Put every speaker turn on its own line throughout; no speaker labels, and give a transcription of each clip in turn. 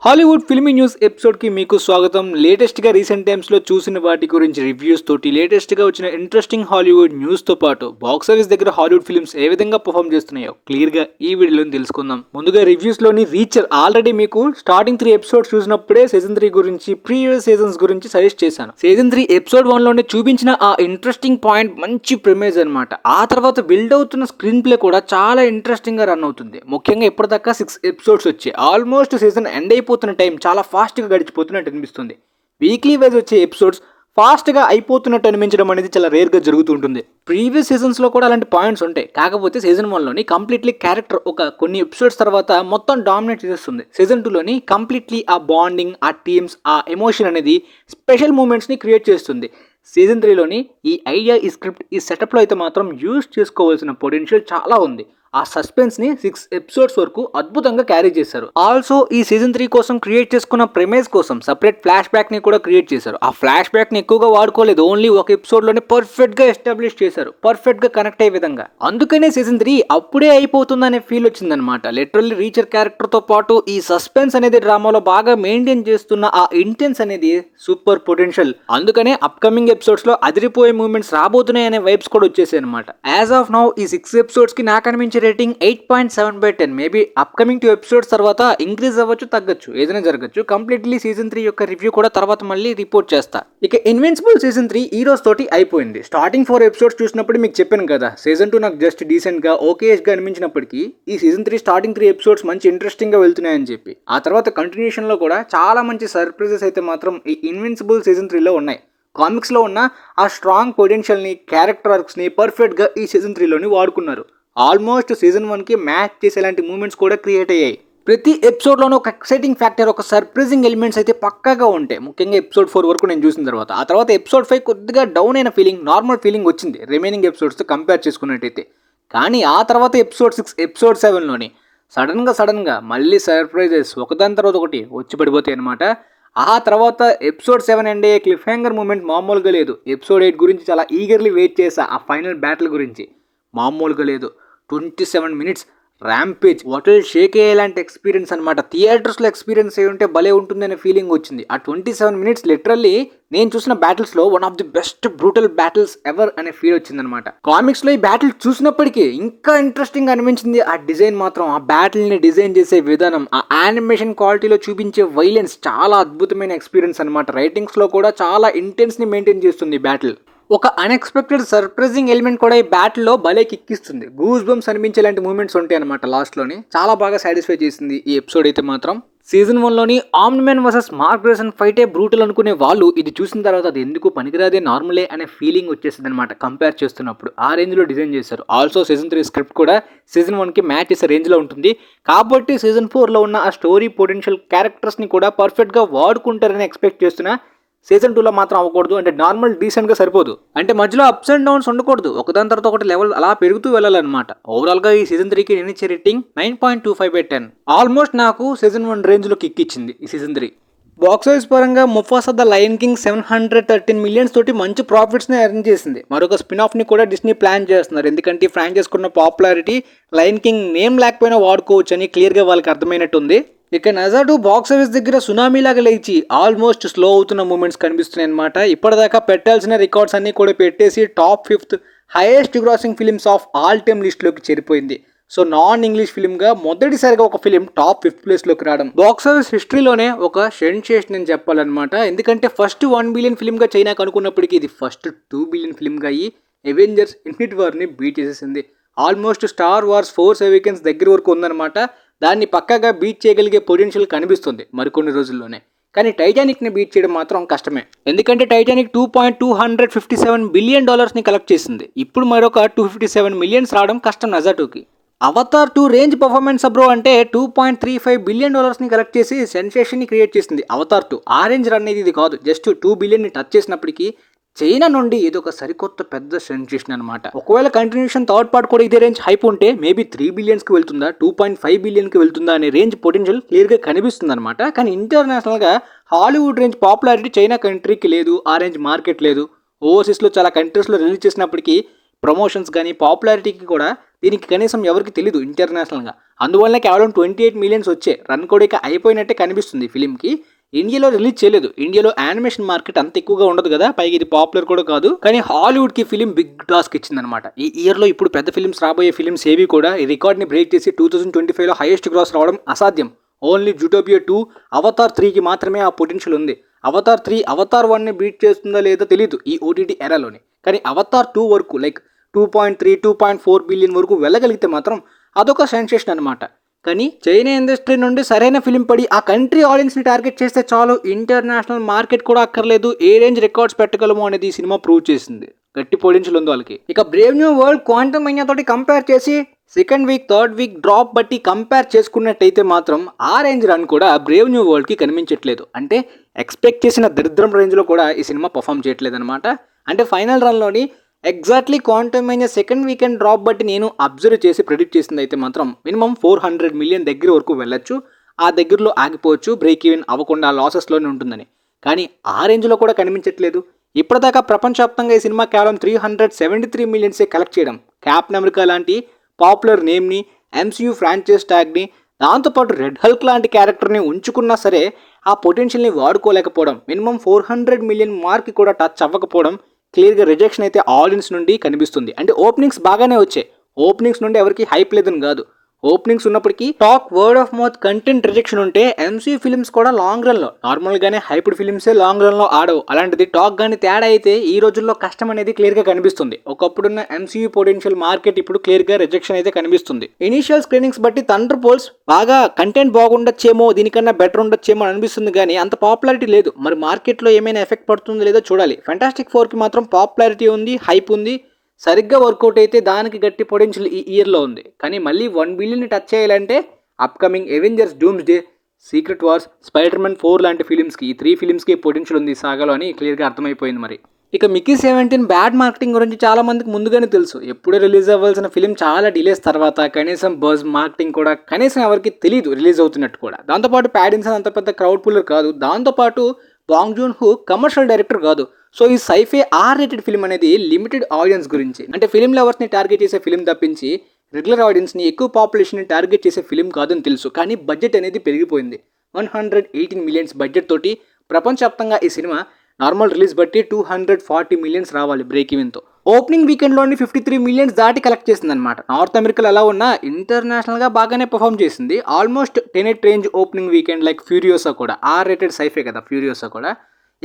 Hollywood filmy news ఎపిసోడ్కి మీకు స్వాగతం. లేటెస్ట్గా రీసెంట్ టైమ్స్లో చూసిన వాటి గురించి రివ్యూస్ తోటి లేటెస్ట్గా వచ్చిన ఇంట్రెస్టింగ్ హాలీవుడ్ న్యూస్తో పాటు బాక్స్ ఆఫీస్ దగ్గర హాలీవుడ్ ఫిల్మ్స్ ఏ విధంగా పర్ఫామ్ చేస్తున్నాయో క్లియర్గా ఈ వీడియోలో తెలుసుకుందాం. ముందుగా రివ్యూస్లోని రీచర్ ఆల్రెడీ మీకు స్టార్టింగ్ 3 ఎపిసోడ్స్ చూసినప్పుడే సీజన్ 3 గురించి ప్రీవియస్ సీజన్స్ గురించి సజెస్ట్ చేశాను. సీజన్ 3 ఎపిసోడ్ 1లోనే చూపించిన ఆ ఇంట్రెస్టింగ్ పాయింట్ మంచి ప్రిమేజ్ అనమాట. ఆ తర్వాత బిల్డ్ అవుతున్న స్క్రీన్ ప్లే కూడా చాలా ఇంట్రెస్టింగ్గా రన్ అవుతుంది. ముఖ్యంగా ఇప్పటిదాకా 6 ఎపిసోడ్స్ వచ్చాయి. ఆల్మోస్ట్ సీజన్ ఎండ్ అయిపోతున్న టైం చాలా ఫాస్ట్గా గడిచిపోతున్నట్టు అనిపిస్తుంది. వీక్లీ వైజ్ వచ్చే ఎపిసోడ్స్ ఫాస్ట్గా అయిపోతున్నట్టు అనిపించడం అనేది చాలా రేర్గా జరుగుతుంటుంది. ప్రీవియస్ సీజన్స్లో కూడా అలాంటి పాయింట్స్ ఉంటాయి. కాకపోతే సీజన్ 1లోని కంప్లీట్లీ క్యారెక్టర్ కొన్ని ఎపిసోడ్స్ తర్వాత మొత్తం డామినేట్ చేస్తుంది. సీజన్ 2లోని కంప్లీట్లీ ఆ బాండింగ్, ఆ టీమ్స్, ఆ ఎమోషన్ అనేది స్పెషల్ మూమెంట్స్ని క్రియేట్ చేస్తుంది. సీజన్ 3లోని ఈ ఐడియా, ఈ స్క్రిప్ట్, ఈ సెటప్లో అయితే మాత్రం యూజ్ చేసుకోవాల్సిన పొటెన్షియల్ చాలా ఉంది. ఆ సస్పెన్స్ని 6 ఎపిసోడ్స్ వరకు అద్భుతంగా క్యారీ చేశారు. ఆల్సో ఈ సీజన్ 3 కోసం క్రియేట్ చేసుకున్న ప్రెమేజ్ కోసం సపరేట్ ఫ్లాష్ బ్యాక్ని కూడా క్రియేట్ చేశారు. ఆ ఫ్లాష్ బ్యాక్ని ఎక్కువగా వాడుకోలేదు. ఓన్లీ ఒక ఎపిసోడ్లోనే పర్ఫెక్ట్గా ఎస్టాబ్లిష్ చేశారు, పర్ఫెక్ట్గా కనెక్ట్ అయ్యే విధంగా. అందుకనే సీజన్ 3 అప్పుడే అయిపోతుందనే ఫీల్ వచ్చిందనమాట. లిటరల్లీ రీచర్ క్యారెక్టర్తో పాటు ఈ సస్పెన్స్ అనేది డ్రామాలో బాగా మెయింటైన్ చేస్తున్న ఆ ఇంటెన్స్ అనేది సూపర్ పొటెన్షియల్. అందుకనే అప్కమింగ్ ఎపిసోడ్స్లో అదిరిపోయే మూమెంట్స్ రాబోతున్నాయి అనే వైబ్స్ కూడా వచ్చేసాయి అనమాట. యాజ్ ఆఫ్ నౌ ఈ 6 ఎపిసోడ్స్కి నాకు అనిపించే రేటింగ్ 8.7/10. మేబీ అప్కమింగ్ 2 ఎపిసోడ్స్ తర్వాత ఇంక్రీజ్ అవ్వచ్చు, తగ్గచ్చు, ఏదైనా జరగచ్చు. కంప్లీట్లీ సీజన్ 3 యొక్క రివ్యూ కూడా తర్వాత మళ్ళీ రిపోర్ట్ చేస్తా. ఇక ఇన్విన్సిబుల్ సీజన్ 3 ఈ రోజు తోటి అయిపోయింది. స్టార్టింగ్ 4 ఎపిసోడ్స్ చూసినప్పుడు మీకు చెప్పాను కదా, సీజన్ 2 నాకు జస్ట్ డీసెంట్గా ఓకేగా అనిపించినప్పటికీ ఈ సీజన్ 3 స్టార్టింగ్ 3 ఎపిసోడ్స్ మంచి ఇంట్రెస్టింగ్గా వెళ్తున్నాయని చెప్పి ఆ తర్వాత కంటిన్యూషన్లో కూడా చాలా మంచి సర్ప్రైజెస్ అయితే మాత్రం ఈ ఇన్విన్సిబుల్ సీజన్ 3లో ఉన్నాయి. కామిక్స్లో ఉన్న ఆ స్ట్రాంగ్ పొటెన్షియల్ని, క్యారెక్టర్ ఆర్క్స్ని పర్ఫెక్ట్గా ఈ సీజన్ 3లోని వాడుకున్నారు. ఆల్మోస్ట్ సీజన్ 1కి మ్యాచ్ చేసేలాంటి మూమెంట్స్ కూడా క్రియేట్ అయ్యాయి. ప్రతి ఎపిసోడ్లోనూ ఒక ఎక్సైటింగ్ ఫ్యాక్టర్, ఒక సర్ప్రైజింగ్ ఎలిమెంట్స్ అయితే పక్కాగా ఉంటాయి. ముఖ్యంగా ఎపిసోడ్ 4 వరకు నేను చూసిన తర్వాత. ఆ తర్వాత ఎపిసోడ్ 5 కొద్దిగా డౌన్ అయిన ఫీలింగ్, నార్మల్ ఫీలింగ్ వచ్చింది రిమైనింగ్ ఎపిసోడ్స్తో కంపేర్ చేసుకున్నట్టయితే. కానీ ఆ తర్వాత ఎపిసోడ్ 6, ఎపిసోడ్ 7లోని సడన్గా మళ్ళీ సర్ప్రైజెస్ ఒకదాని తర్వాత ఒకటి వచ్చి పడిపోతాయి అనమాట. ఆ తర్వాత episode 7 and cliffhanger moment మామూలుగా లేదు. ఎపిసోడ్ 8 గురించి చాలా ఈగర్లీ వెయిట్ చేసా. ఆ ఫైనల్ బ్యాటిల్ గురించి మామూలుగా లేదు. 27 మినిట్స్ ర్యాంపేజ్, వాటిల్ షేక్ అయ్యేలాంటి ఎక్స్పీరియన్స్ అనమాట. థియేటర్స్లో ఎక్స్పీరియన్స్ అయ్యి ఉంటే భలే ఉంటుందనే ఫీలింగ్ వచ్చింది. ఆ 27 మినిట్స్ లిటరల్లీ నేను చూసిన బ్యాటిల్స్లో one of the best brutal battles ever అనే ఫీల్ వచ్చిందనమాట. కామిక్స్లో ఈ బ్యాటిల్ చూసినప్పటికీ ఇంకా ఇంట్రెస్టింగ్ అనిపించింది. ఆ డిజైన్ మాత్రం, ఆ బ్యాటిల్ని డిజైన్ చేసే విధానం, ఆ యానిమేషన్ క్వాలిటీలో చూపించే వైలెన్స్ చాలా అద్భుతమైన ఎక్స్పీరియన్స్ అనమాట. రైటింగ్స్లో కూడా చాలా ఇంటెన్స్ని మెయింటైన్ చేస్తుంది ఈ బ్యాటిల్. ఒక అన్ఎక్స్పెక్టెడ్ సర్ప్రైజింగ్ ఎలిమెంట్ కూడా ఈ బ్యాటిల్లో భలే కిక్కిస్తుంది. గూస్ బంప్స్ అనిపించేలాంటి మూమెంట్స్ ఉంటాయి అనమాట. లాస్ట్లోని చాలా బాగా సాటిస్ఫై చేసింది ఈ ఎపిసోడ్ అయితే మాత్రం. సీజన్ 1లోని ఆమ్నిమెన్ వర్సెస్ మార్క్ గ్రేసన్ ఫైటే బ్రూటల్ అనుకునే వాళ్ళు ఇది చూసిన తర్వాత అది ఎందుకు పనికిరాదే, నార్మలే అనే ఫీలింగ్ వచ్చేసింది అనమాట. కంపేర్ చేస్తున్నప్పుడు ఆ రేంజ్లో డిజైన్ చేశారు. ఆల్సో సీజన్ 3 స్క్రిప్ట్ కూడా సీజన్ 1కి మ్యాచ్ చేసే రేంజ్లో ఉంటుంది. కాబట్టి సీజన్ 4లో ఉన్న ఆ స్టోరీ పొటెన్షియల్ క్యారెక్టర్స్ని కూడా పర్ఫెక్ట్గా వాడుకుంటారని ఎక్స్పెక్ట్ చేస్తున్నా. సీజన్ 2లో మాత్రం అవ్వకూడదు. అంటే నార్మల్ డీసెంట్గా సరిపోదు. అంటే మధ్యలో అప్స్ అండ్ డౌన్స్ ఉండకూడదు. ఒకదాని తర్వాత ఒకటి లెవెల్ అలా పెరుగుతూ వెళ్ళాలన్నమాట. ఓవరాల్గా ఈ సీజన్ 3కి నేను ఇచ్చే రేటింగ్ 9.25/10. ఆల్మోస్ట్ నాకు సీజన్ 1 రేంజ్లో కిక్ ఇచ్చింది ఈ సీజన్ 3. బాక్స్ ఆఫీస్ పరంగా Mufasa the lion king 713 millions తోటి మంచి ప్రాఫిట్స్ని ఎర్న్ చేసింది. మరొక స్పిన్ ఆఫ్ని కూడా డిస్నీ ప్లాన్ చేస్తున్నారు. ఎందుకంటే ఫ్రాంచైజ్ కున్న పాపులారిటీ లయన్ కింగ్ నేమ్ లేకపోయినా వాడుకోవచ్చు అని క్లియర్గా వాళ్ళకి అర్థమైనట్టుంది. ఇక నజాటు బాక్స్ ఆఫీస్ దగ్గర సునామీ లాగా లేచి ఆల్మోస్ట్ స్లో అవుతున్న మూమెంట్స్ కనిపిస్తున్నాయి అనమాట. ఇప్పటిదాకా పెట్టాల్సిన రికార్డ్స్ అన్ని కూడా పెట్టేసి top 5th highest grossing films of all time లిస్ట్లోకి చేరిపోయింది. సో నాన్ ఇంగ్లీష్ ఫిల్మ్గా మొదటిసారిగా ఒక ఫిలిం టాప్ 5th ప్లేస్లోకి రావడం బాక్స్ ఆఫీస్ హిస్టరీలోనే ఒక సెన్సేషన్ అని చెప్పాలన్నమాట. ఎందుకంటే ఫస్ట్ 1 బిలియన్ ఫిల్మ్గా చైనాకు అనుకున్నప్పటికీ ఇది ఫస్ట్ 2 బిలియన్ ఫిల్మ్గా అయ్యి అవెంజర్స్ ఇన్ఫినిటీ వార్ని బీట్ చేసేసింది. Almost star wars force awakens దగ్గర వరకు ఉందన్నమాట. దాన్ని పక్కాగా బీట్ చేయగలిగే పొటెన్షియల్ కనిపిస్తుంది మరికొన్ని రోజుల్లోనే. కానీ టైటానిక్ని బీట్ చేయడం మాత్రం కష్టమే. ఎందుకంటే టైటానిక్ $2.257 బిలియన్ కలెక్ట్ చేసింది. ఇప్పుడు మరొక 257 మిలియన్స్ రావడం కష్టం నజాటుకి. అవతార్ 2 రేంజ్ పర్ఫార్మెన్స్ అబ్రో అంటే $2.35 బిలియన్ కలెక్ట్ చేసి సెన్సేషన్ని క్రియేట్ చేసింది అవతార్ 2. ఆ రేంజ్ రన్ అనేది ఇది కాదు. జస్ట్ 2 బిలియన్ని టచ్ చేసినప్పటికీ చైనా నుండి ఇది ఒక సరికొత్త పెద్ద సెన్సేషన్ అనమాట. ఒకవేళ కంటిన్యూషన్ థర్డ్ పార్ట్ కూడా ఇదే రేంజ్ హైప్ ఉంటే మేబీ 3 బిలియన్స్కి వెళ్తుందా, 2.5 బిలియన్కి వెళ్తుందా అనే రేంజ్ పొటెన్షియల్ క్లియర్గా కనిపిస్తుంది అనమాట. కానీ ఇంటర్నేషనల్గా హాలీవుడ్ రేంజ్ పాపులారిటీ చైనా కంట్రీకి లేదు. ఆ రేంజ్ మార్కెట్ లేదు. ఓవర్సీస్లో చాలా కంట్రీస్లో రిలీజ్ చేసినప్పటికీ ప్రమోషన్స్ కానీ పాపులారిటీకి కూడా దీనికి కనీసం ఎవరికి తెలియదు ఇంటర్నేషనల్గా. అందువల్ల కేవలం 28 మిలియన్స్ వచ్చే రన్ కూడా ఇక అయిపోయినట్టే కనిపిస్తుంది ఫిలింకి. ఇండియాలో రిలీజ్ చేయలేదు. ఇండియాలో యానిమేషన్ మార్కెట్ అంత ఎక్కువగా ఉండదు కదా, పైగా ఇది పాపులర్ కూడా కాదు. కానీ హాలీవుడ్కి ఫిలిం బిగ్ టాస్క్ ఇచ్చిందనమాట. ఈ ఇయర్లో ఇప్పుడు పెద్ద ఫిలిమ్స్ రాబోయే ఫిలిమ్స్ ఏవి కూడా ఈ రికార్డ్ని బ్రేక్ చేసి 2025లో హైయెస్ట్ గ్రాస్ రావడం అసాధ్యం. ఓన్లీ జూటోపియా 2, అవతార్ 3కి మాత్రమే ఆ పొటెన్షియల్ ఉంది. అవతార్ 3 అవతార్ 1ని బీట్ చేస్తుందా లేదో తెలియదు ఈ ఓటీటీ ఎరాలోని. కానీ అవతార్ 2 వరకు లైక్ 2.3, 2.4 బిలియన్ వరకు వెళ్ళగలిగితే మాత్రం అదొక సెన్సేషన్ అనమాట. కానీ చైనా ఇండస్ట్రీ నుండి సరైన ఫిలిం పడి ఆ కంట్రీ ఆడియన్స్ని టార్గెట్ చేస్తే చాలు, ఇంటర్నేషనల్ మార్కెట్ కూడా అక్కర్లేదు, ఏ రేంజ్ రికార్డ్స్ పెట్టగలము అనేది ఈ సినిమా ప్రూవ్ చేసింది. గట్టి పొటెన్షియల్ ఉంది వాళ్ళకి. ఇక బ్రేవ్ న్యూ వరల్డ్ క్వాంటమ్ మైనా తోటి కంపేర్ చేసి second week, third week drop బట్టి కంపేర్ చేసుకున్నట్టయితే మాత్రం ఆ రేంజ్ రన్ కూడా బ్రేవ్ న్యూ వరల్డ్కి కనిపించట్లేదు. అంటే ఎక్స్పెక్ట్ చేసిన దరిద్రం రేంజ్లో కూడా ఈ సినిమా పర్ఫామ్ చేయట్లేదు అనమాట. అంటే ఫైనల్ రన్లోని ఎగ్జాక్ట్లీ క్వాంటమ్ మైనా సెకండ్ వీకెండ్ డ్రాప్ బట్టి నేను అబ్జర్వ్ చేసి ప్రెడిక్ట్ చేసింది అయితే మాత్రం మినిమం 400 మిలియన్ దగ్గర వరకు వెళ్ళొచ్చు. ఆ దగ్గరలో ఆగిపోవచ్చు, బ్రేక్ ఈవెన్ అవ్వకుండా లాసెస్లోనే ఉంటుందని. కానీ ఆ రేంజ్లో కూడా కనిపించట్లేదు. ఇప్పటిదాకా ప్రపంచవ్యాప్తంగా ఈ సినిమా కేవలం 373 మిలియన్సే కలెక్ట్ చేయడం, క్యాప్టెన్ అమెరికా లాంటి పాపులర్ నేమ్ని, ఎంసీయూ ఫ్రాంచైజ్ ట్యాగ్ని, దాంతోపాటు రెడ్ హల్క్ లాంటి క్యారెక్టర్ని ఉంచుకున్నా సరే ఆ పొటెన్షియల్ని వాడుకోలేకపోవడం, మినిమం 400 మిలియన్ మార్క్ కూడా టచ్ అవ్వకపోవడం క్లియర్గా రిజెక్షన్ అయితే ఆడియన్స్ నుండి కనిపిస్తుంది. అంటే ఓపెనింగ్స్ బాగానే వచ్చాయి, ఓపెనింగ్స్ నుండి ఎవరికి హైప్ లేదని కాదు. ఓపెనింగ్స్ ఉన్నప్పటికీ talk, word of mouth, content rejection ఉంటే ఎంసీయూ ఫిల్మ్స్ కూడా లాంగ్ రన్లో, నార్మల్గానే హైప్డ్ ఫిల్మ్సే లాంగ్ రన్లో ఆడవు. అలాంటిది టాక్ కానీ తేడా అయితే ఈ రోజుల్లో కష్టం అనేది క్లియర్గా కనిపిస్తుంది. ఒకప్పుడున్న ఎంసీయూ పొటెన్షియల్ మార్కెట్ ఇప్పుడు క్లియర్గా రిజెక్షన్ అయితే కనిపిస్తుంది. ఇనీషియల్ స్క్రీనింగ్స్ బట్టి థండర్ బోల్ట్స్ బాగా కంటెంట్ బాగుండొచ్చేమో, దీనికన్నా బెటర్ ఉండొచ్చేమో అనిపిస్తుంది, కానీ అంత పాపులారిటీ లేదు. మరి మార్కెట్లో ఏమైనా ఎఫెక్ట్ పడుతుందో లేదో చూడాలి. ఫెంటాస్టిక్ 4కి మాత్రం పాపులారిటీ ఉంది, హైప్ ఉంది. సరిగ్గా వర్కౌట్ అయితే దానికి గట్టి పొటెన్షియల్ ఈ ఇయర్లో ఉంది. కానీ మళ్ళీ 1 బిలియన్ని టచ్ చేయాలంటే upcoming Avengers, Doomsday, Secret Wars, Spiderman 4 లాంటి ఫిలిమ్స్కి, ఈ 3 ఫిలిమ్స్కి పొటెన్షియల్ ఉంది సాగాలో అని క్లియర్గా అర్థమైపోయింది. మరి ఇక మిక్కీ 17 బ్యాడ్ మార్కెటింగ్ గురించి చాలా మందికి ముందుగానే తెలుసు. ఎప్పుడూ రిలీజ్ అవ్వాల్సిన ఫిలిం చాలా డిలేస్ తర్వాత కనీసం బజ్ మార్కెటింగ్ కూడా కనీసం ఎవరికి తెలియదు రిలీజ్ అవుతున్నట్టు కూడా. దాంతోపాటు ప్యాటిన్సన్ అంత పెద్ద క్రౌడ్ పుల్లర్ కాదు. దాంతోపాటు బాంగ్ జూన్ హూ కమర్షియల్ డైరెక్టర్ కాదు. సో ఈ సైఫే ఆర్ రేటెడ్ ఫిలిం అనేది లిమిటెడ్ ఆడియన్స్ గురించి, అంటే ఫిలిం లవర్స్ని టార్గెట్ చేసే ఫిలిం తప్పించి రెగ్యులర్ ఆడియన్స్ని, ఎక్కువ పాపులేషన్ని టార్గెట్ చేసే ఫిలిం కాదని తెలుసు. కానీ బడ్జెట్ అనేది పెరిగిపోయింది. 118 మిలియన్స్ బడ్జెట్ తోటి ప్రపంచవ్యాప్తంగా ఈ సినిమా నార్మల్ రిలీజ్ బట్టి 240 మిలియన్స్ రావాలి బ్రేక్ ఈవెన్తో. ఓపెనింగ్ వీకెండ్లోని 53 మిలియన్స్ దాటి కలెక్ట్ చేసిందనమాట. నార్త్ అమెరికాలో ఎలా ఉన్నా ఇంటర్నేషనల్గా బాగానే పర్ఫామ్ చేసింది. Almost 10 range opening weekend. Like Furiosa కూడా ఆర్ రేటెడ్ సైఫే కదా ఫ్యూరియోసా కూడా.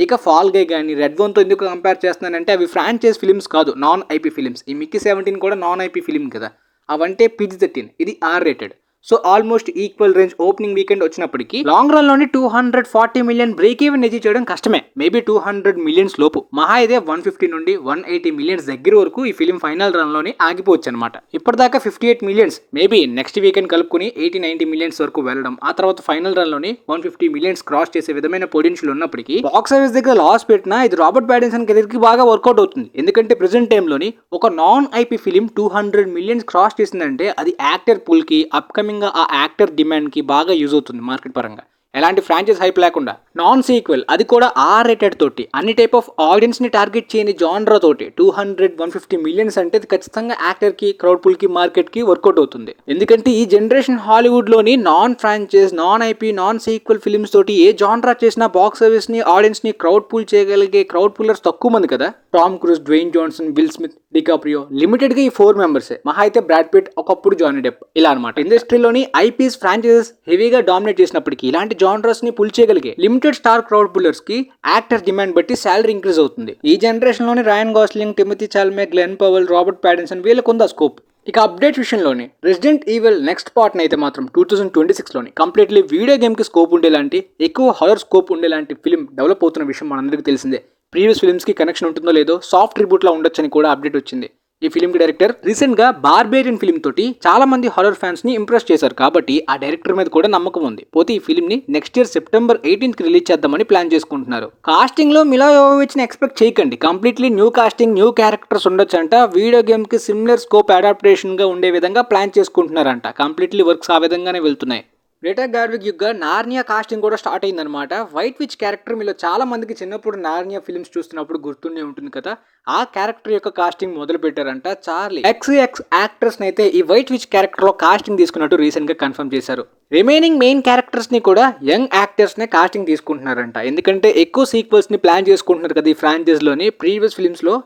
ఇక ఫాల్ గై కానీ రెడ్ వన్తో ఎందుకు కంపేర్ చేస్తున్నానంటే అవి ఫ్రాంచైజ్ ఫిలిమ్స్ కాదు, నాన్ ఐపీ ఫిలిమ్స్. ఈ మిక్కీ 17 కూడా నాన్ ఐపీ ఫిలిం కదా, అవంటే PG-13, ఇది R rated. So almost equal range opening weekend వచ్చినప్పటికీ లాంగ్ రన్లోని 240 మిలియన్ బ్రేక్ ఈవెన్ అచీవ్ చేయడం కష్టమే. మేబీ 200 మిలియన్స్ లోపు, మహా అయితే 150 నుండి 180 మిలియన్స్ దగ్గర వరకు ఈ ఫిలిం ఫైనల్ రన్లోని ఆగిపోవచ్చు అనమాట. ఇప్పటిదాకా 58 మిలియన్స్, మేబీ నెక్స్ట్ వీకెండ్ కలుపుకుని 80-90 మిలియన్స్ వరకు వెళ్ళడం, ఆ తర్వాత ఫైనల్ రన్లోని 150 మిలియన్స్ క్రాస్ చేసే విధమైన పొటెన్షియల్ ఉన్నప్పటికీ బాక్స్ ఆఫీస్ దగ్గర లాస్ పెట్టినా ఇది రాబర్ట్ ప్యాటిన్సన్ కెరీర్కి బాగా వర్కౌట్ అవుతుంది. ఎందుకంటే ప్రెసెంట్ టైంలోని ఒక non IP film 200 millions cross చేసిందంటే అది యాక్టర్ పూల్కి, అప్కమింగ్ ఆ యాక్టర్ డిమాండ్కి బాగా యూజ్ అవుతుంది మార్కెట్ పరంగా. ఎలాంటి ఫ్రాంచైజ్ హైప్ లేకుండా నాన్ సీక్వెల్, అది కూడా ఆర్ రేటెడ్ తోటి, అన్ని టైప్ ఆఫ్ ఆడియన్స్ని టార్గెట్ చేయని జానరా తోటి 200-150 మిలియన్స్ అంటే అది ఖచ్చితంగా యాక్టర్కి, క్రౌడ్ పుల్కి, మార్కెట్కి వర్కౌట్ అవుతుంది. ఎందుకంటే ఈ జనరేషన్ హాలీవుడ్లోని non franchise, non IP, non sequel films తోటి ఏ జానరా చేసినా బాక్స్ ఆఫీస్ని, ఆడియన్స్ని క్రౌడ్ పుల్ చేయగలిగే క్రౌడ్ పుల్లర్స్ తక్కువ మంది కదా. Tom Cruise, Dwayne Johnson, Will Smith, DiCaprio, లిమిటెడ్గా ఈ 4 మెంబర్సే. మహా అయితే బ్రాడ్ పిట్, ఒకప్పుడు జానీ డెప్, ఇలా అనమాట. ఇండస్ట్రీలోని ఐపీస్, ఫ్రాంచైజెస్ హెవీగా డామినేట్ చేసినప్పటికీ ఇలాంటి జానర్స్ ని పుల్ చేయగలిగే లిమిటెడ్ స్టార్ క్రౌడ్ పుల్లర్స్ కి యాక్టర్ డిమాండ్ బట్టి శాలరీ ఇంక్రీజ్ అవుతుంది. ఈ జనరేషన్ లోని రాయన్ Gosling, టిమోథీ చాల్మే, Glenn Powell, Robert Pattinson వీళ్ళకు ఉందా స్కోప్. ఇక అప్డేట్ విషయంలోని రెసిడెంట్ ఈవిల్ నెక్స్ట్ పార్ట్ అయితే మాత్రం 2026లోని కంప్లీట్లీ వీడియో గేమ్ కి స్కోప్ ఉండేలాంటి, ఎక్కువ హారర్ స్కోప్ ఉండేలాంటి ఫిల్మ్ డెవలప్ అవుతున్న విషయం మనందరికీ తెలిసిందే. ప్రీవియస్ ఫిల్మ్స్ కి కనెక్షన్ ఉంటుందో లేదో సాఫ్ట్ రిబూట్ లా ఉండొచ్చని కూడా అప్డేట్ వచ్చింది. ఈ ఫిల్మ్ డైరెక్టర్ రీసెంట్ గా బార్బేరియన్ ఫిల్మ్ తోటి చాలా మంది హారర్ ఫ్యాన్స్ ని ఇంప్రెస్ చేశారు కాబట్టి ఆ డైరెక్టర్ మీద కూడా నమ్మకం ఉంది. పోతే ఈ ఫిల్మ్ ని నెక్స్ట్ ఇయర్ September 18th కి రిలీజ్ చేద్దామని ప్లాన్ చేసుకుంటున్నారు. కాస్టింగ్ లో మిలా జోవోవిచ్ ని ఎక్స్పెక్ట్ చేయకండి. Completely new casting, new characters ఉండొచ్చంట. వీడియో గేమ్ కి సిమిలర్ స్కోప్ అడాప్టేషన్ గా ఉండే విధంగా ప్లాన్ చేసుకుంటున్నారంట. కంప్లీట్లీ వర్క్స్ ఆ విధంగానే వెళ్తున్నాయి. గ్రేటా గార్విక్ యుగ్ నార్నియా కాస్టింగ్ కూడా స్టార్ట్ అయిందనమాట. వైట్ విచ్ క్యారెక్టర్ మీలో చాలా మందికి చిన్నప్పుడు నార్నియా ఫిల్మ్స్ చూస్తున్నప్పుడు గుర్తుండే ఉంటుంది కదా. ఆ క్యారెక్టర్ యొక్క కాస్టింగ్ మొదలు పెట్టారంట. చార్లీ ఎక్స్ యాక్టర్స్ అయితే ఈ వైట్ విచ్ క్యారెక్టర్ లో కాస్టింగ్ తీసుకున్నట్టు రీసెంట్ గా కన్ఫర్మ్ చేశారు. రిమైనింగ్ మెయిన్ క్యారెక్టర్స్ ని కూడా యంగ్ యాక్టర్స్ నే కాస్టింగ్ తీసుకుంటున్నారంట. ఎందుకంటే ఎక్కువ సీక్వెల్స్ ని ప్లాన్ చేసుకుంటున్నారు కదా ఈ ఫ్రాంచైజ్ లోని. ప్రీవియస్ ఫిల్మ్స్ లో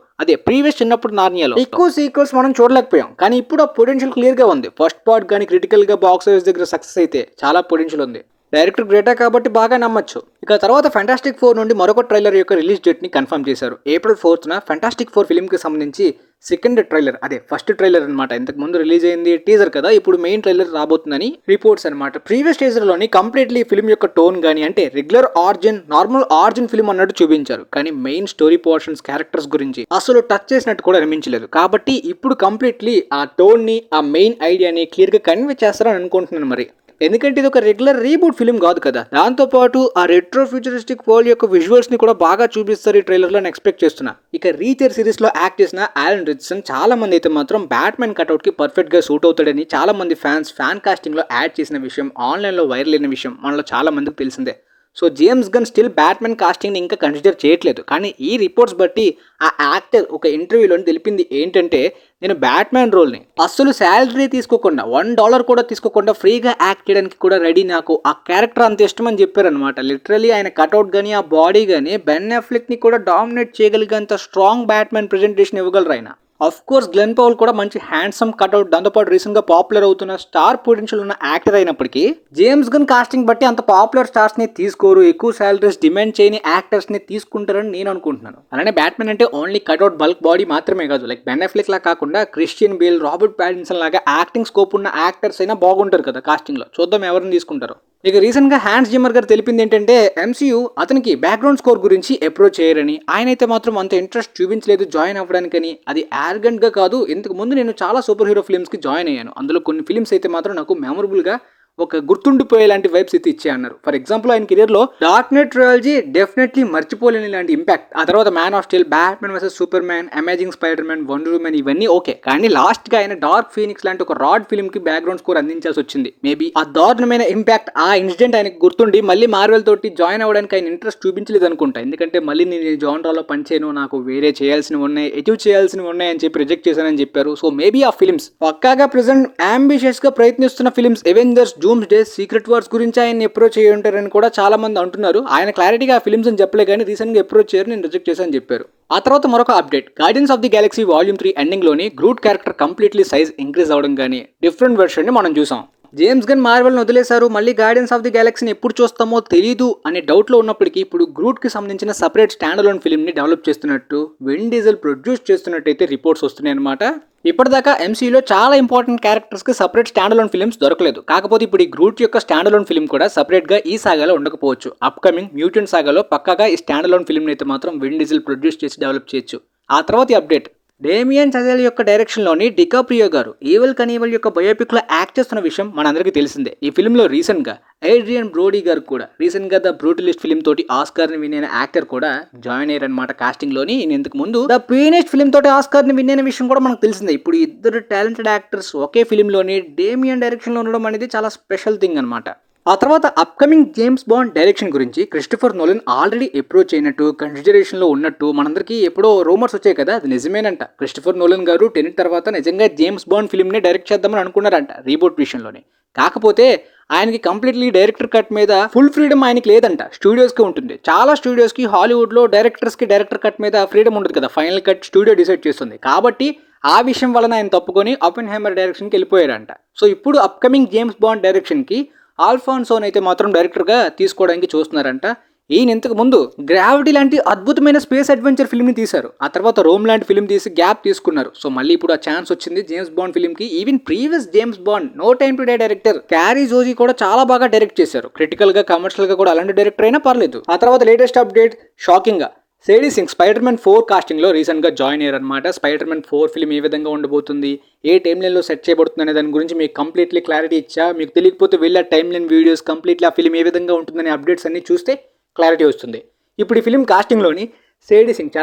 ప్రీవియస్ చిన్నప్పుడు నార్నియాలో ఎక్కువ సీక్వెల్స్ మనం చూడలేకపోయాం, కానీ ఇప్పుడు ఆ పొటెన్షియల్ క్లియర్ గా ఉంది. ఫస్ట్ పార్ట్ కానీ క్రిటికల్ గా బాక్స్ ఆఫీస్ దగ్గర సక్సెస్ అయితే చాలా పొటెన్షియల్ ఉంది. డైరెక్టర్ గ్రేటా కాబట్టి బాగా నమ్మొచ్చు. ఇక తర్వాత ఫెంటాస్టిక్ 4 నుండి మరొక ట్రైలర్ యొక్క రిలీజ్ డేట్ ని కన్ఫర్మ్ చేశారు. ఏప్రిల్ 4న ఫెంటాస్టిక్ 4 ఫిల్మ్ కి సంబంధించి సెకండ్ ట్రైలర్, ఫస్ట్ ట్రైలర్ అనమాట. ఇంతకు ముందు రిలీజ్ అయింది టీజర్ కదా, ఇప్పుడు మెయిన్ ట్రైలర్ రాబోతుందని రిపోర్ట్స్ అనమాట. ప్రీవియస్ టీజర్ లోని కంప్లీట్లీ ఫిల్మ్ యొక్క టోన్ గానీ అంటే రెగ్యులర్ ఆర్జిన్ నార్మల్ ఆర్జిన్ ఫిల్మ్ అన్నట్టు చూపించారు, కానీ మెయిన్ స్టోరీ పోర్షన్స్ క్యారెక్టర్స్ గురించి అసలు టచ్ చేసినట్టు కూడా అనిపించలేదు. కాబట్టి ఇప్పుడు కంప్లీట్లీ ఆ టోన్ ని ఆ మెయిన్ ఐడియాని క్లియర్ గా కన్వే చేస్తారని అనుకుంటున్నాను. మరి ఎందుకంటే ఇది ఒక రెగ్యులర్ రీబూట్ ఫిల్మ్ కాదు కదా, దాంతోపాటు ఆ రెట్రో ఫ్యూచరిస్టిక్ వరల్డ్ యొక్క విజువల్స్ ని కూడా బాగా చూపిస్తారు ఈ ట్రైలర్ లో ఎక్స్పెక్ట్ చేస్తున్నా. ఇక రీచర్ సిరీస్ లో యాక్ట్ చేసిన ఆలన్ రిచర్డ్సన్ చాలా మంది అయితే మాత్రం బ్యాట్మెన్ కట్అవుట్ కి పర్ఫెక్ట్ గా సూట్ అవుతాడని చాలా మంది ఫ్యాన్ కాస్టింగ్ లో యాడ్ చేసిన విషయం, ఆన్లైన్ లో వైరల్ అయిన విషయం మనలో చాలా మందికి తెలిసిందే. So James Gunn still Batman casting ని ఇంకా కన్సిడర్ చేయట్లేదు, కానీ ఈ రిపోర్ట్స్ బట్టి ఆ యాక్టర్ ఒక ఇంటర్వ్యూలో తెలిపింది ఏంటంటే, నేను బ్యాట్మెన్ రోల్ని అస్సలు శాలరీ తీసుకోకుండా $1 కూడా తీసుకోకుండా ఫ్రీగా యాక్ట్ చేయడానికి కూడా రెడీ, నాకు ఆ క్యారెక్టర్ అంత ఇష్టం అని చెప్పారనమాట. లిటరలీ ఆయన కట్అవుట్ కానీ ఆ బాడీ కానీ బెన్ అఫ్లెక్ ని కూడా డామినేట్ చేయగలిగేంత స్ట్రాంగ్ బ్యాట్మెన్ ప్రెజెంటేషన్ ఇవ్వగలరు ఆయన. ఆఫ్ కోర్స్ గ్లెన్ పౌల్ కూడా మంచి హ్యాండ్సమ్ కట్అవుట్, దాంతోపాటు రీసెంట్ గా పాపులర్ అవుతున్న స్టార్ పొటెన్షియల్ ఉన్న యాక్టర్ అయినప్పటికీ జేమ్స్ గన్ కాస్టింగ్ బట్టి అంత పాపులర్ స్టార్స్ ని తీసుకోరు, ఎక్కువ సాలరీస్ డిమాండ్ చేయని యాక్టర్స్ ని తీసుకుంటారని నేను అనుకుంటున్నాను. అలానే బ్యాట్మెన్ అంటే ఓన్లీ కట్అవుట్ బల్క్ బాడీ మాత్రమే కాదు, లైక్ బెన్ అఫ్లెక్ లా కాకుండా క్రిస్టియన్ బేల్, రాబర్ట్ ప్యాటిన్సన్ లాగా యాక్టింగ్ స్కోప్ ఉన్న యాక్టర్స్ అయినా బాగుంటారు కదా కాస్టింగ్ లో. చూద్దాం ఎవరిని తీసుకుంటారు. ఇక రీసెంట్ గా హ్యాన్స్ జిమ్మర్ గారు తెలిపింది ఏంటంటే, ఎంసీయూ అతనికి బ్యాక్గ్రౌండ్ స్కోర్ గురించి అప్రోచ్ చేయరని, ఆయన అయితే మాత్రం అంత ఇంట్రెస్ట్ చూపించలేదు జాయిన్ అవ్వడానికని. అది యారగెంట్ గా కాదు, ఇంతకు ముందు నేను చాలా సూపర్ హీరో ఫిల్మ్స్ కి జాయిన్ అయ్యాను, అందులో కొన్ని ఫిల్మ్స్ అయితే మాత్రం నాకు మెమరబుల్ గా ఒక గుర్తుండిపోయే లాంటి వైబ్స్ అయితే ఇచ్చే అన్నారు. ఫర్ ఎగ్జాంపుల్ ఆయన కెరియర్ లో డార్క్ నైట్ ట్రయాలజీ డెఫినెట్లీ మర్చిపోలేని లాంటి ఇంపాక్ట్. ఆ తర్వాత man of steel, batsmen versus super man, amazing spider man, wonder women ఇవన్నీ ఓకే, కానీ లాస్ట్ గా ఆయన డార్క్ ఫీనిక్స్ లాంటి ఒక రాడ్ ఫిల్మ్ కి బ్యాక్గ్రౌండ్ స్కోర్ అందించాల్సి వచ్చింది. మేబీ ఆ దారుణమైన ఇంపాక్ట్, ఆ ఇన్సిడెంట్ ఆయనకు గుర్తుండి మళ్ళీ మార్వెల్ తోటి జాయిన్ అవ్వడానికి ఆయన ఇంట్రెస్ట్ చూపించలేదు అనుకుంటా. ఎందుకంటే మళ్ళీ నేను జానరాలో పనిచేయను, నాకు వేరే చేయాల్సినవి ఉన్నాయి, అచీవ్ చేయాల్సినవి ఉన్నాయి అని చెప్పి రిజెక్ట్ చేశానని చెప్పారు. సో మేబీ ఆ ఫిల్మ్స్ పక్కాగా ప్రెసెంట్ అంబిషియస్ గా ప్రయత్నిస్తున్న films Avengers, dooms day, secret wars గురించి ఆయన అప్రోచ్ చేయి ఉంటారని కూడా చాలా మంది అంటున్నారు. ఆయన క్లారిటీగా ఆ ఫిల్మ్స్ అని చెప్పలే, కానీ రీసెంట్ గా అప్రోచ్ చేయరు, నేను రిజెక్ట్ చేశాను చెప్పారు. ఆ తర్వాత మరొక update, Guardians of the Galaxy volume 3 ending లోని Groot character completely size increase అవడం కానీ డిఫరెంట్ వెర్షన్ ని మనం చూసాం. జేమ్స్ గన్ మార్వెల్ని వదిలేశారు, మళ్ళీ గార్డియన్స్ ఆఫ్ ది గెలాక్సీని ఎప్పుడు చూస్తామో తెలియదు అనే డౌట్లో ఉన్నప్పటికీ ఇప్పుడు గ్రూట్కి సంబంధించిన సపరేట్ స్టాండ్ అలోన్ ఫిల్మ్ని డెవలప్ చేస్తున్నట్టు విన్ డీజెల్ ప్రొడ్యూస్ చేస్తున్నట్టు అయితే రిపోర్ట్స్ వస్తున్నాయి అనమాట. ఇప్పటిదాకా ఎంసీయూలో చాలా ఇంపార్టెంట్ క్యారెక్టర్స్కి సపరేట్ స్టాండ్ అలోన్ ఫిల్మ్స్ దొరకలేదు. కాకపోతే ఇప్పుడు ఈ గ్రూట్ యొక్క స్టాండ్ అలోన్ ఫిల్మ్ కూడా సపరేట్గా ఈ సాగాలో ఉండకపోవచ్చు. అప్కమింగ్ మ్యూటెంట్ సాగాలో పక్కాగా ఈ స్టాండ్ అలోన్ ఫిల్మ్ని అయితే మాత్రం విన్ డీజెల్ ప్రొడ్యూస్ చేసి డెవలప్ చేయొచ్చు. ఆ తర్వాత ఈ అప్డేట్, డేమియన్ చజెల్ యొక్క డైరెక్షన్లోని డికాప్రియో గారు ఈవిల్ కనీవల్ యొక్క బయోపిక్లో యాక్ట్ చేస్తున్న విషయం మనందరికీ తెలిసిందే. ఈ ఫిల్మ్లో రీసెంట్గా ఏడ్రియన్ బ్రోడీ గారు కూడా రీసెంట్గా ద బ్రూటలిస్ట్ ఫిల్మ్ తోటి ఆస్కార్ని విన్ అయిన యాక్టర్ కూడా జాయిన్ అయ్యారనమాట కాస్టింగ్లోని. ఇంతకు ముందు ద పీనెస్ట్ ఫిల్మ్ తోటి ఆస్కార్ని విన్ అయిన విషయం కూడా మనకు తెలిసిందే. ఇప్పుడు ఇద్దరు టాలెంటెడ్ యాక్టర్స్ ఒకే ఫిల్మ్లోని డేమియన్ డైరెక్షన్లో ఉండడం అనేది చాలా స్పెషల్ థింగ్ అనమాట. ఆ తర్వాత అప్కమింగ్ జేమ్స్ బాండ్ డైరెక్షన్ గురించి క్రిస్టోఫర్ నోలన్ ఆల్రెడీ అప్రోచ్ అయినట్టు కన్సిడరేషన్లో ఉన్నట్టు మనందరికీ ఎప్పుడో రూమర్స్ వచ్చాయి కదా, అది నిజమేనంట. క్రిస్టోఫర్ నోలన్ గారు టెనెట్ తర్వాత నిజంగా జేమ్స్ బాండ్ ఫిల్మ్నే డైరెక్ట్ చేద్దామని అనుకున్నారంట రీబూట్ విషయంలోనే. కాకపోతే ఆయనకి కంప్లీట్లీ డైరెక్టర్ కట్ మీద ఫుల్ ఫ్రీడమ్ ఆయనకి లేదంట, స్టూడియోస్కి ఉంటుంది. చాలా స్టూడియోస్కి హాలీవుడ్లో డైరెక్టర్స్కి డైరెక్టర్ కట్ మీద ఫ్రీడమ్ ఉండదు కదా, ఫైనల్ కట్ స్టూడియో డిసైడ్ చేస్తుంది. కాబట్టి ఆ విషయం వలన ఆయన తప్పుకొని ఓపెన్హైమర్ డైరెక్షన్కి వెళ్ళిపోయారంట. సో ఇప్పుడు అప్కమింగ్ జేమ్స్ బాండ్ డైరెక్షన్కి ఆల్ఫాన్సోన్ అయితే మాత్రం డైరెక్టర్గా తీసుకోవడానికి చూస్తున్నారంట. ఈయన ఇంతకు ముందు గ్రావిటీ లాంటి అద్భుతమైన స్పేస్ అడ్వెంచర్ ఫిల్మ్ని తీశారు, ఆ తర్వాత రోమ్ లాంటి ఫిల్మ్ తీసి గ్యాప్ తీసుకున్నారు. సో మళ్ళీ ఇప్పుడు ఆ ఛాన్స్ వచ్చింది జేమ్స్ బాండ్ ఫిల్మ్కి. Even previous James Bond No Time to Die director Cary Joji కూడా చాలా బాగా డైరెక్ట్ చేశారు. క్రిటికల్గా కమర్షియల్గా కూడా అలాంటి డైరెక్టర్ అయినా పర్లేదు. ఆ తర్వాత లేటెస్ట్ అప్డేట్, షాకింగ్గా సేడీ సింగ్ స్పైడర్ మ్యాన్ 4 కాస్టింగ్లో రీసెంట్గా జాయిన్ అయ్యారనమాట. స్పైడర్ మ్యాన్ 4 ఫిల్మ్ ఏ విధంగా ఉండబోతుంది, ఏ టైమ్ లైన్లో సెట్ చేయబడుతుంది అనే దాని గురించి మీకు కంప్లీట్లీ క్లారిటీ ఇచ్చా. మీకు తెలియకపోతే వెళ్ళి ఆ టైమ్ లైన్ వీడియోస్ కంప్లీట్లీ ఆ ఫిల్మ్ ఏ విధంగా ఉంటుందనే అప్డేట్స్ అన్ని చూస్తే క్లారిటీ వస్తుంది. ఇప్పుడు ఈ ఫిల్మ్ కాస్టింగ్లోని సేడీ సింగ్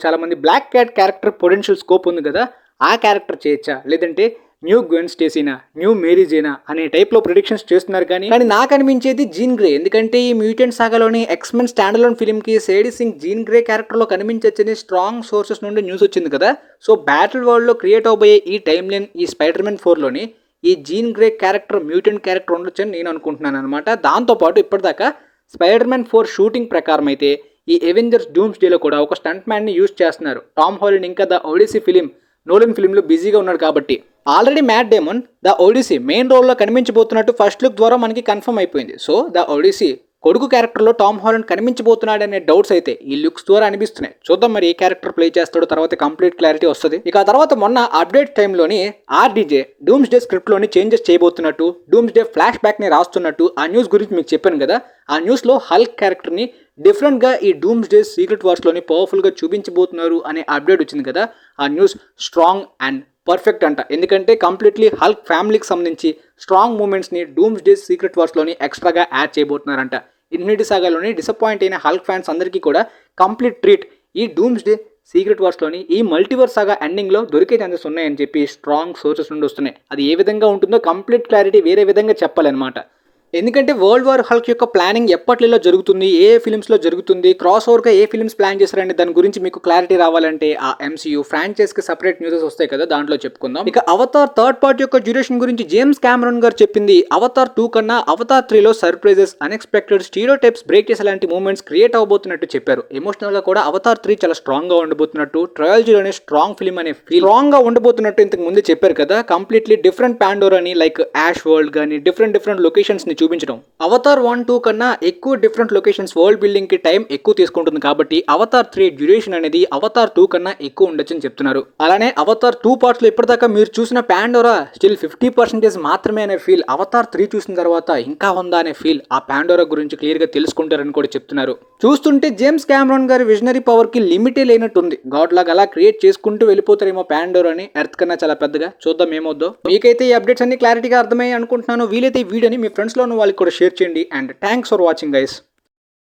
చాలా మంది black cat character potential scope ఉంది కదా, ఆ క్యారెక్టర్ చేయొచ్చా, లేదంటే న్యూ గ్వెన్ స్టేసీనా, న్యూ మేరీ జేనా అనే టైప్లో ప్రిడిక్షన్స్ చేస్తున్నారు. కానీ నాకు అనిపించేది జీన్ గ్రే, ఎందుకంటే ఈ మ్యూటెంట్ సాగాలోని ఎక్స్మెన్ స్టాండ్ అలోన్ ఫిల్మ్కి సేడీ సింగ్ జీన్ గ్రే క్యారెక్టర్లో కనిపించొచ్చని స్ట్రాంగ్ సోర్సెస్ నుండి న్యూస్ వచ్చింది కదా. సో బ్యాటిల్ వరల్డ్లో క్రియేట్ అవబోయే ఈ టైమ్ లైన్ ఈ స్పైడర్ మ్యాన్ 4లోని ఈ Jean Grey character mutant character ఉండొచ్చని నేను అనుకుంటున్నాను అనమాట. దాంతోపాటు ఇప్పటిదాకా స్పైడర్ మ్యాన్ 4 షూటింగ్ ప్రకారం అయితే ఈ అవెంజర్స్ డూమ్స్ డేలో కూడా ఒక స్టంట్ మ్యాన్ని యూజ్ చేస్తున్నారు. టామ్ హాలండ్ ఇంకా ద ఒడిసీ ఫిలిం నోలన్ ఫిలింలో బిజీగా ఉన్నాడు కాబట్టి already mat Daemon the Odyssey main రోల్లో కనిపించబోతున్నట్టు ఫస్ట్ లుక్ ద్వారా మనకి కన్ఫర్మ్ అయిపోయింది. సో ద ఒడిసీ కొడుకు క్యారెక్టర్లో టామ్ హాలండ్ కనిపించబోతున్నాడనే డౌట్స్ అయితే ఈ లుక్స్ ద్వారా అనిపిస్తున్నాయి. చూద్దాం మరి ఏ క్యారెక్టర్ ప్లే చేస్తాడో, తర్వాత కంప్లీట్ క్లారిటీ వస్తుంది. ఇక ఆ తర్వాత మొన్న అప్డేట్ టైంలోని ఆర్డీజే డూమ్స్ డే స్క్రిప్ట్లోని చేంజెస్ చేయబోతున్నట్టు, డూమ్స్ డే ఫ్లాష్ బ్యాక్ని రాస్తున్నట్టు ఆ న్యూస్ గురించి మీకు చెప్పాను కదా. ఆ న్యూస్లో హల్క్ క్యారెక్టర్ని డిఫరెంట్గా ఈ డూమ్స్ డే సీక్రెట్ వార్స్లోని పవర్ఫుల్గా చూపించబోతున్నారు అనే అప్డేట్ వచ్చింది కదా. ఆ న్యూస్ స్ట్రాంగ్ అండ్ పర్ఫెక్ట్ అంట, ఎందుకంటే కంప్లీట్లీ హల్క్ ఫ్యామిలీకి సంబంధించి స్ట్రాంగ్ మూమెంట్స్ని డూమ్స్ డే సీక్రెట్ వార్స్లోని ఎక్స్ట్రాగా యాడ్ చేయబోతున్నారంట. ఇన్ఫినిటీ సాగాలోని డిసప్పాయింట్ అయిన హల్క్ ఫ్యాన్స్ అందరికీ కూడా కంప్లీట్ ట్రీట్ ఈ డూమ్స్ డే సీక్రెట్ వార్స్లోని ఈ మల్టీవర్స్ సాగా ఎండింగ్లో దొరికే ఛాన్సెస్ ఉన్నాయని చెప్పి స్ట్రాంగ్ సోర్సెస్ నుండి వస్తున్నాయి. అది ఏ విధంగా ఉంటుందో కంప్లీట్ క్లారిటీ వేరే విధంగా చెప్పాలన్నమాట. ఎందుకంటే వరల్డ్ వార్ హల్క్ యొక్క ప్లానింగ్ ఎప్పట్లో జరుగుతుంది, ఏ ఫిల్మ్స్లో జరుగుతుంది, క్రాస్ ఓవర్గా ఏ ఫిల్మ్స్ ప్లాన్ చేశారంటే దాని గురించి మీకు క్లారిటీ రావాలంటే ఆ ఎంసీయూ ఫ్రాంచైజ్కి సపరేట్ న్యూసెస్ వస్తాయి కదా, దాంట్లో చెప్పుకుందాం. ఇక అవతార్ థర్డ్ పార్ట్ యొక్క డ్యూరేషన్ గురించి జేమ్స్ క్యామరన్ గారు చెప్పింది అవతార్ 2 కన్నా అవతార్ 3లో సర్ప్రైజెస్, అన్ఎక్స్పెక్టెడ్ స్టీరియో టైప్స్ బ్రేక్ చేసేలాంటి మూమెంట్స్ క్రియేట్ అవబోతున్నట్టు చెప్పారు. ఎమోషనల్గా కూడా అవతార్ 3 చాలా స్ట్రాంగ్గా ఉండబోతున్నట్టు, ట్రయాలజీలోనే స్ట్రాంగ్ ఫిల్మ్ అనే ఫీల్ స్ట్రాంగ్గా ఉండబోతున్నట్టు ఇంతకు ముందే చెప్పారు కదా. కంప్లీట్లీ డిఫరెంట్ పాండోర్ అని లైక్ యాష్ వరల్డ్ కానీ డిఫరెంట్ లొకేషన్స్ని చూపించడం. అవతార్ 1-2 కన్నా ఎక్కువ డిఫరెంట్ లొకేషన్స్ వరల్డ్ బిల్డింగ్ కి టైం ఎక్కువ తీసుకుంటుంది కాబట్టి అవతార్ 3 డ్యూరేషన్ అనేది అవతార్ 2 కన్నా ఎక్కువ ఉండొచ్చని చెప్తున్నారు. అలానే అవతార్ 2 పార్ట్స్ లో ఇప్పటిదాకా మీరు చూసిన పాండోరా స్టిల్ 50% మాత్రమే అనే ఫీల్ అవతార్ 3 చూసిన తర్వాత ఇంకా ఉందా అనే ఫీల్ ఆ పాండోరా గురించి క్లియర్ గా తెలుసుకుంటారని కూడా చెప్తున్నారు. చూస్తుంటే జేమ్స్ క్యామరాన్ గారి విజనరీ పవర్ కి లిమిటే లేనట్టుంది. గాడ్ లాగా అలా క్రియేట్ చేసుకుంటూ వెళ్ళిపోతారేమో పాండోరాని ఎర్త్ కన్నా చాలా పెద్దగా. చూద్దాం ఏమవుద్దో. మీకైతే ఈ అప్డేట్స్ అన్ని క్లారిటీగా అర్థమయ్యాయి అనుకుంటున్నాను. వీలైతే ఈ వీడియోని మీ ఫ్రెండ్స్ లో ఉన్న వాళ్ళకి కూడా షేర్ చేయండి. And thanks for watching guys.